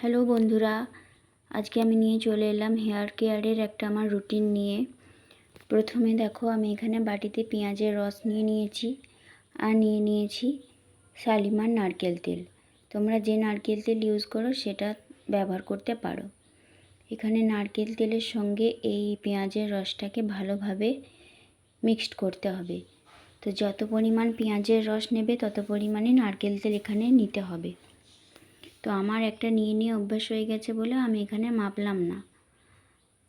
Hello বন্ধুরা, আজকে আমি নিয়ে চলে এলাম হেয়ার কেয়ারের একটা আমার রুটিন নিয়ে। প্রথমে দেখো, আমি এখানে বাটিতে পেঁয়াজের রস নিয়ে নিয়েছি আর নিয়ে নিয়েছি শালিমার নারকেল তেল। তোমরা যে নারকেল তেল ইউজ করো সেটা ব্যবহার করতে পারো। এখানে নারকেল তেলের সঙ্গে এই পেঁয়াজের রসটাকে ভালোভাবে মিক্সড করতে হবে। তো যত পরিমাণ পেঁয়াজের রস নেবে তত পরিমাণে নারকেল তেল এখানে নিতে হবে। তো আমার একটা নিয়ে অভ্যাস হয়ে গেছে বলে আমি এখানে মাপলাম না।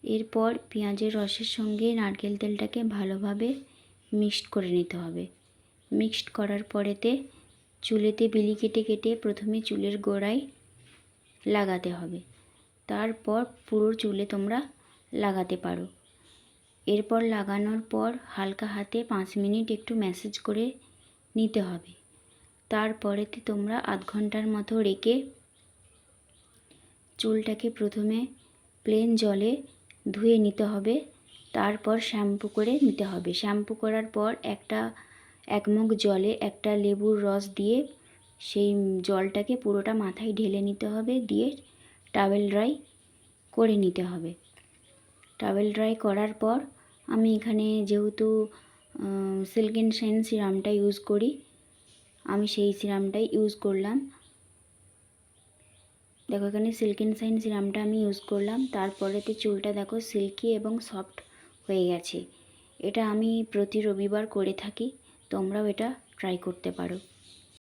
এরপর পেঁয়াজের রসের সঙ্গে নারকেল তেলটাকে ভালোভাবে মিক্সড করে নিতে হবে। মিক্সড করার পরেতে চুলেতে বিলি কেটে কেটে প্রথমে চুলের গোড়ায় লাগাতে হবে। তারপর পুরো চুলে তোমরা লাগাতে পারো। এরপর লাগানোর পর হালকা হাতে 5 মিনিট একটু ম্যাসাজ করে নিতে হবে। তারপরেতে তোমরা আধ ঘন্টার মতো রেখে চুলটাকে প্রথমে প্লেন জলে ধুয়ে নিতে হবে। তারপর শ্যাম্পু করে নিতে হবে। শ্যাম্পু করার পর এক মগ জলে একটা লেবুর রস দিয়ে সেই জলটাকে পুরোটা মাথায় ঢেলে নিতে হবে, দিয়ে টাওয়েল ড্রাই করে নিতে হবে। টাওয়েল ড্রাই করার পর আমি এখানে যেহেতু সিল্ক অ্যান্ড শাইন সিরামটা ইউজ করি, আমি সেই সিরামটাই ইউজ করলাম। দেখো, এখানে সিল্ক অ্যান্ড শাইন সিরামটা আমি ইউজ করলাম। তারপরেতে চুলটা দেখো সিল্কি এবং সফট হয়ে গেছে। এটা আমি প্রতি রবিবার করে থাকি, তোমরাও এটা ট্রাই করতে পারো।